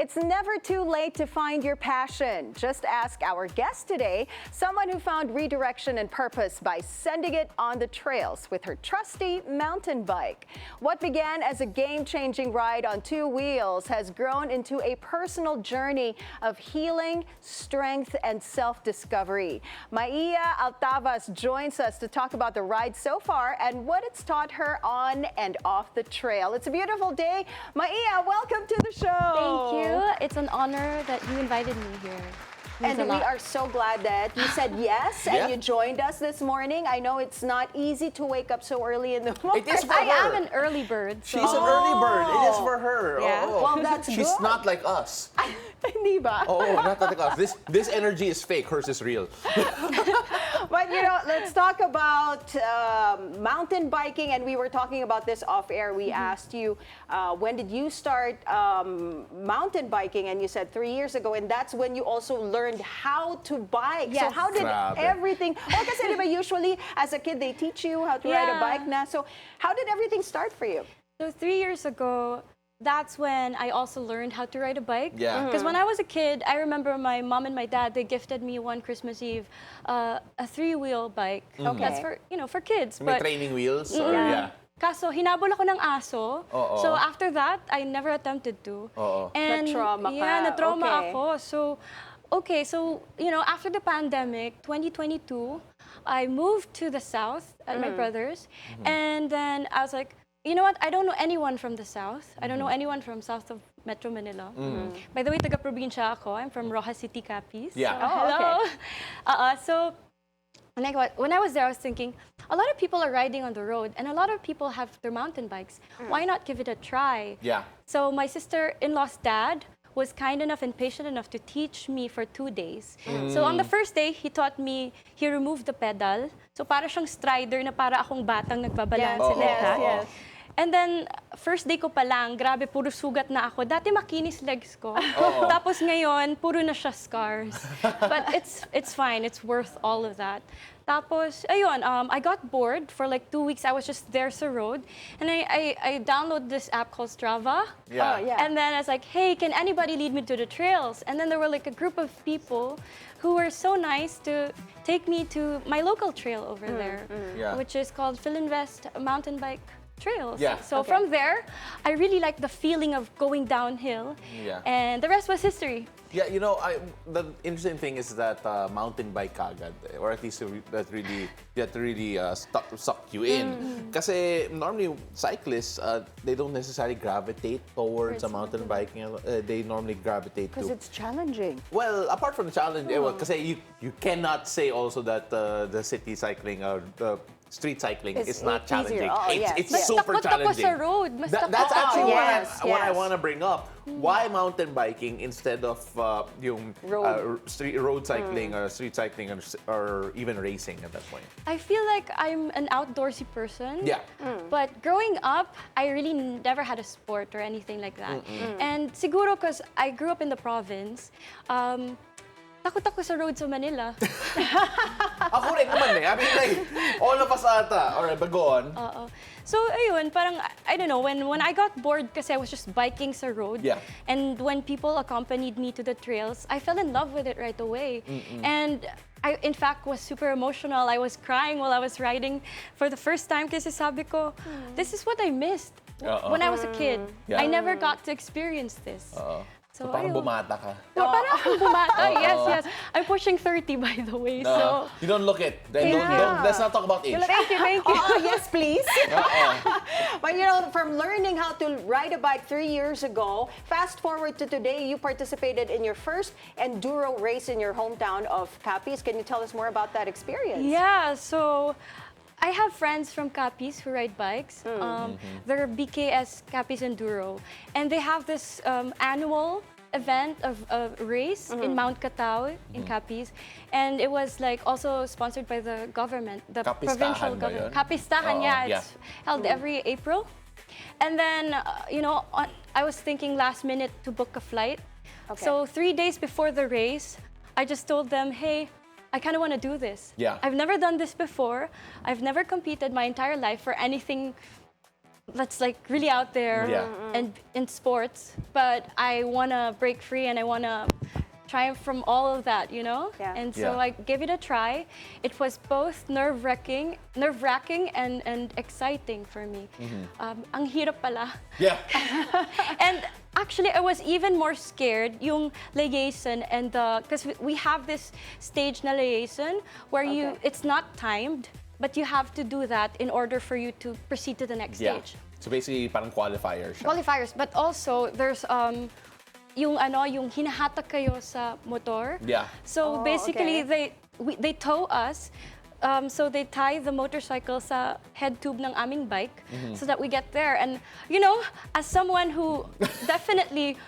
It's never too late to find your passion. Just ask our guest today, someone who found redirection and purpose by sending it on the trails with her trusty mountain bike. What began as a game-changing ride on two wheels has grown into a personal journey of healing, strength, and self-discovery. Maia Altavas joins us to talk about the ride so far and what it's taught her on and off the trail. It's a beautiful day. Maia, welcome to the show. Thank you. It's an honor that you invited me here. And we are so glad that you said yes and you joined us this morning. I know it's not easy to wake up so early in the morning. It is for I her. am an early bird. So. She's an early bird. It is for her. Yeah. Oh. Well, that's She's good. not like us. Hindi ba? Oh, not like us. This energy is fake. Hers is real. But you know, let's talk about mountain biking. And we were talking about this off air. We asked you, when did you start mountain biking? And you said 3 years ago. And that's when you also learned how to bike. Yes. So how did Grabe. everything? Oh, kasi diba usually as a kid they teach you how to ride a bike na. So how did everything start for you? So 3 years ago, that's when I also learned how to ride a bike. Yeah. Because when I was a kid, I remember my mom and my dad, they gifted me one Christmas Eve a three-wheel bike. Okay. That's for, for kids. May But training wheels? Or, yeah. Kaso, hinabol ako ng aso. Oo. So after that, I never attempted to. Oo. And Na-trauma ka. yeah, na-trauma Okay. ako. So, after the pandemic, 2022, I moved to the south at my brother's. And then I was like, you know what? I don't know anyone from the south. I don't know anyone from south of Metro Manila. By the way, taga-probinsya ako. I'm from Rojas City, Capiz. Yeah. So, hello. So when I was there, I was thinking, a lot of people are riding on the road and a lot of people have their mountain bikes. Why not give it a try? Yeah. So my sister-in-law's dad was kind enough and patient enough to teach me for 2 days. So on the first day, he taught me, he removed the pedal. So para siyang strider na para akong batang nagbabalanse Yes, like that. yes. And then, first day ko pa lang, grabe, puro sugat na ako. Dati makinis legs ko. Tapos ngayon, puro na siya scars. But it's fine. It's worth all of that. Tapos, ayun, I got bored for like 2 weeks. I was just there sa road. And I downloaded this app called Strava. Yeah. Oh, yeah. And then I was like, hey, can anybody lead me to the trails? And then there were like a group of people who were so nice to take me to my local trail over there, Yeah. which is called Philinvest Mountain Bike Trails. Yeah. So from there, I really liked the feeling of going downhill. Yeah. And the rest was history. Yeah, the interesting thing is that mountain bike kagad, or at least that really suck you in. Kasi normally cyclists, they don't necessarily gravitate towards a mountain biking. They normally gravitate Because to. it's challenging. Well, apart from the challenge, kasi you cannot say also that the city cycling or the street cycling is not easier. challenging. Oh, yes, It's yes. super Takot ako challenging. sa road. Mas That's takot actually ako. what I Yes. want to bring up. Why mountain biking instead of yung road cycling or street cycling or even racing at that point? I feel like I'm an outdoorsy person. Yeah. But growing up, I really never had a sport or anything like that. And siguro because I grew up in the province, takot ako sa road sa Manila. Ako rin naman I mean, like, all of us ata. Alright, but go on. So ayun, parang I don't know, when I got bored kasi I was just biking sa road. Yeah. And when people accompanied me to the trails, I fell in love with it right away. And I, in fact, was super emotional. I was crying while I was riding for the first time kasi sabi ko, this is what I missed when I was a kid. Yeah. I never got to experience this. So parang ayun. bumata ka. Parang akong bumata. Yes. I'm pushing 30 by the way. So You don't look it. Thank you. Let's not talk about age. thank you. Oh, yes, please. But you know, from learning how to ride a bike 3 years ago, fast forward to today, you participated in your first enduro race in your hometown of Capiz. Can you tell us more about that experience? Yeah, so I have friends from Capiz who ride bikes. They're BKS Capiz Enduro. And they have this annual event of a race in Mount Catao in Capiz. And it was like also sponsored by the government, the Kapistahan provincial ba government. yun? Kapistahan, Oo, yeah. yeah. It's held every April. And then, I was thinking last minute to book a flight. Okay. So 3 days before the race, I just told them, hey, I kind of want to do this. Yeah. I've never done this before. I've never competed my entire life for anything that's like really out there Yeah. and in sports, but I want to break free and I want to triumph from all of that, you know? Yeah. And so Yeah. I gave it a try. It was both nerve-wracking and exciting for me. Ang hirap pala. Yeah. And actually, I was even more scared yung liaison and because we have this stage na liaison where it's not timed, but you have to do that in order for you to proceed to the next Yeah. stage. So basically, parang qualifier siya. Qualifiers, but also there's yung hinahatak kayo sa motor. Yeah. So basically, they tow us. So they tie the motorcycle sa head tube ng aming bike so that we get there. And you know, as someone who definitely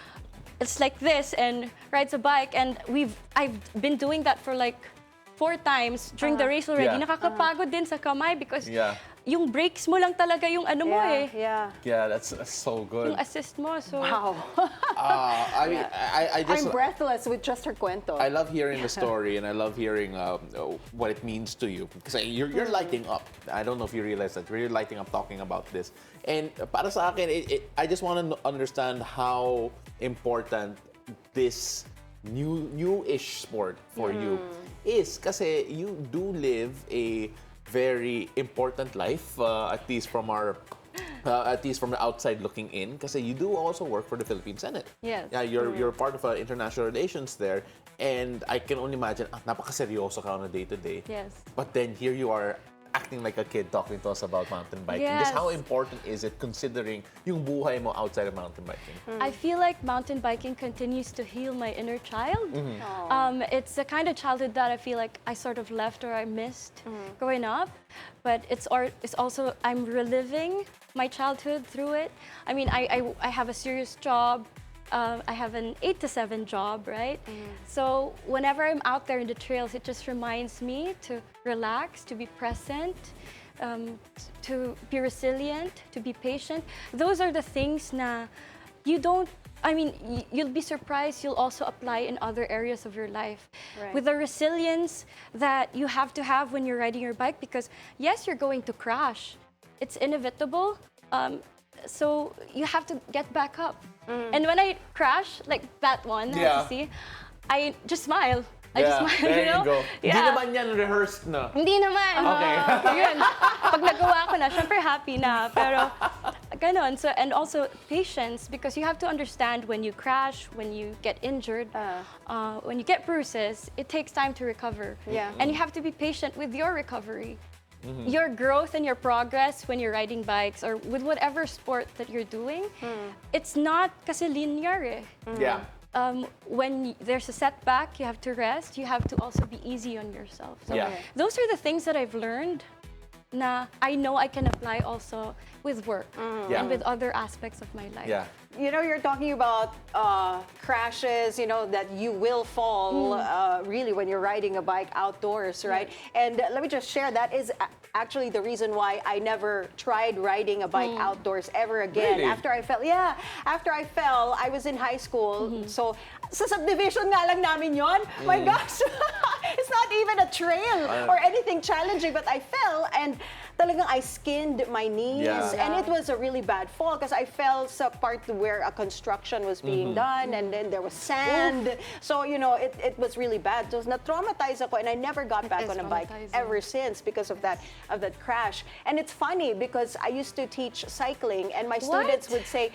is like this and rides a bike, and I've been doing that for like 4 times during the race already. Yeah. Nakakapagod din sa kamay because Yeah. yung brakes mo lang talaga yung ano mo eh. Yeah. Yeah, that's so good. Yung assist mo. So Wow. I mean, I just... I'm breathless with just her cuento. I love hearing the story and I love hearing what it means to you. Because you're lighting up. I don't know if you realize that. You're lighting up talking about this. And para sa akin, I just want to understand how important this new-ish sport for you is. Kasi you do live a very important life, at least from the outside looking in, kasi you do also work for the Philippine Senate. Yes. Yeah, you're part of international relations there, and I can only imagine, napakaseryoso ka on a day-to-day. Yes. But then here you are acting like a kid talking to us about mountain biking. Just Yes. how important is it considering yung buhay mo outside of mountain biking? I feel like mountain biking continues to heal my inner child. It's the kind of childhood that I feel like I sort of left or I missed growing up. But it's also, I'm reliving my childhood through it. I mean, I have a serious job. I have an 8 to 7 job, right? So whenever I'm out there in the trails, it just reminds me to relax, to be present, to be resilient, to be patient. Those are the things na you don't, I mean, you'll be surprised you'll also apply in other areas of your life. Right. With the resilience that you have to have when you're riding your bike, because yes, you're going to crash. It's inevitable. So you have to get back up. And when I crash, like that one, Yeah. you see, I just smile. I just smile, there you know? you go. Hindi Yeah. naman yan rehearsed na. Hindi naman. Okay. Yun. Pag nagawa ko na, syempre happy na. Pero, ganon. So, and also patience, because you have to understand when you crash, when you get injured, when you get bruises, it takes time to recover. Yeah. And you have to be patient with your recovery. Your growth and your progress when you're riding bikes or with whatever sport that you're doing, it's not kasi linear eh. Yeah. When there's a setback, you have to rest. You have to also be easy on yourself. So Yeah. those are the things that I've learned na I know I can apply also with work Yeah. and with other aspects of my life. Yeah. You know, you're talking about crashes, you know, that you will fall really when you're riding a bike outdoors, right? And let me just share, that is actually the reason why I never tried riding a bike outdoors ever again. Really? After I fell, I was in high school. So, sa subdivision nga lang namin yon. My gosh, it's not even a trail or anything challenging, but I fell and talagang I skinned my knees. Yeah. And it was a really bad fall because I fell sa part where a construction was being done and then there was sand. So, you know, it was really bad. So, na-traumatize ako and I never got back is on a bike traumatizing. ever since because of that crash. And it's funny because I used to teach cycling and my students would say,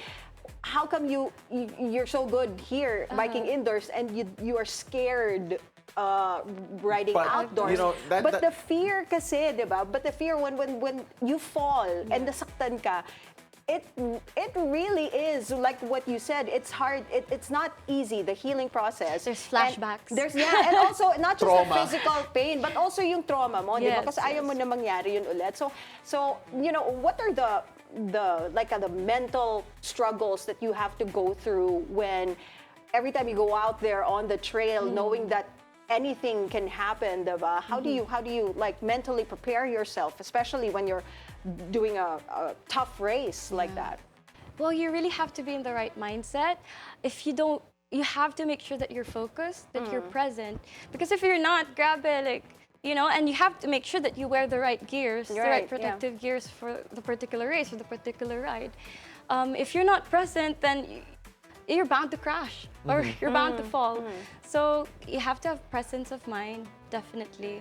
how come you're so good here biking indoors and you are scared riding But, outdoors? you know, but the fear kasi, di ba? But the fear when you fall and nasaktan ka, it really is like what you said. It's hard. It's not easy, the healing process. There's flashbacks. And also not just the Trauma. physical pain, but also yung trauma mo, di ba? Yes, Kasi ayaw mo na mangyari yun ulit. So you know, what are the mental struggles that you have to go through when every time you go out there on the trail, knowing that anything can happen, diba? How do you like mentally prepare yourself, especially when you're doing a tough race like that? Well, you really have to be in the right mindset. If you don't, you have to make sure that you're focused, that you're present. Because if you're not, grabe, like, You know, and you have to make sure that you wear the right gears, the right Right, yeah. protective gears for the particular race, for the particular ride. If you're not present, then you're bound to crash or you're bound to fall. So you have to have presence of mind, definitely.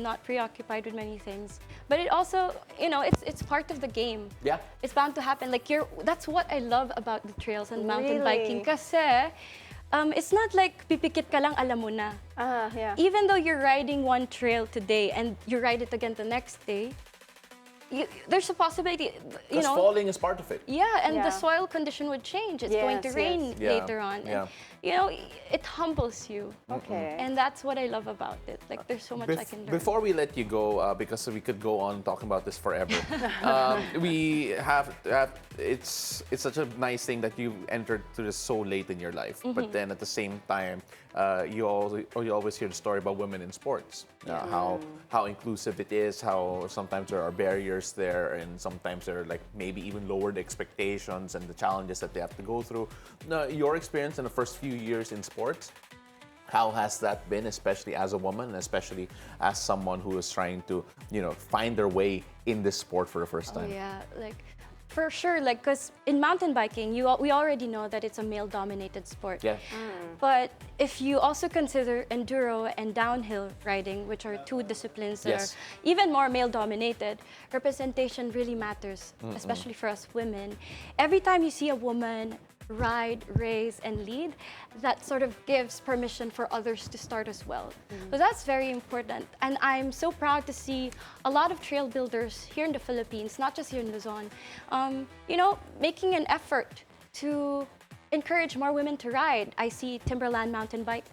Not preoccupied with many things. But it also, you know, it's part of the game. Yeah. It's bound to happen. Like that's what I love about the trails and mountain Really? biking. Kasi it's not like pipikit ka lang, alam mo na. Yeah. Even though you're riding one trail today and you ride it again the next day, there's a possibility, you Because know. falling is part of it. Yeah, and Yeah. the soil condition would change. It's going to Yes, rain yes. Yeah, later on. yeah. And, you know, it humbles you. Okay. And that's what I love about it. Like, there's so much I can learn. Before we let you go, because we could go on talking about this forever, we have it's such a nice thing that you entered to this so late in your life. But then at the same time, you always hear the story about women in sports, how inclusive it is, how sometimes there are barriers there, and sometimes there are like maybe even lowered expectations and the challenges that they have to go through. Your experience in the first few years in sports, how has that been, especially as a woman, and especially as someone who is trying to, you know, find their way in this sport for the first time? Yeah, like, for sure, like, because in mountain biking, we already know that it's a male-dominated sport. Yeah. But if you also consider enduro and downhill riding, which are two disciplines that Yes. are even more male-dominated, representation really matters, especially for us women. Every time you see a woman ride, race, and lead, that sort of gives permission for others to start as well. So that's very important. And I'm so proud to see a lot of trail builders here in the Philippines, not just here in Luzon, you know, making an effort to encourage more women to ride. I see Timberland mountain bike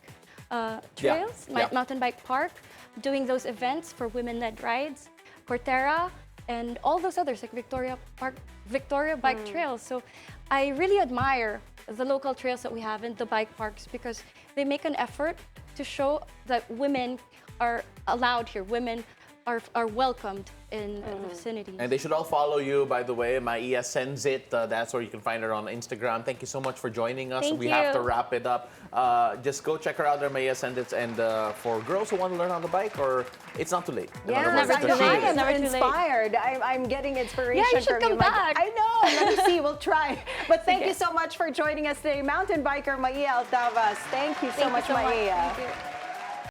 trails, Yeah. mountain bike park, doing those events for women-led rides, Cortera, and all those others like Victoria Bike Trails. So I really admire the local trails that we have in the bike parks because they make an effort to show that women are allowed here. Women are welcomed in the vicinity. And they should all follow you, by the way. Maia sends it. That's where you can find her on Instagram. Thank you so much for joining us. Thank we have to you. wrap it up. Just go check her out there, Maia sends it. And for girls who want to learn on the bike, or it's not too late. No matter Yes, what, never because too she late. is. I am Never too late. inspired. I'm getting inspiration Yeah, you should from come you. Like, back. I know. Let me see. We'll try. But thank you so much for joining us today, mountain biker Maia Altavas. Thank you so Thank you much, so much. Maia. Thank you.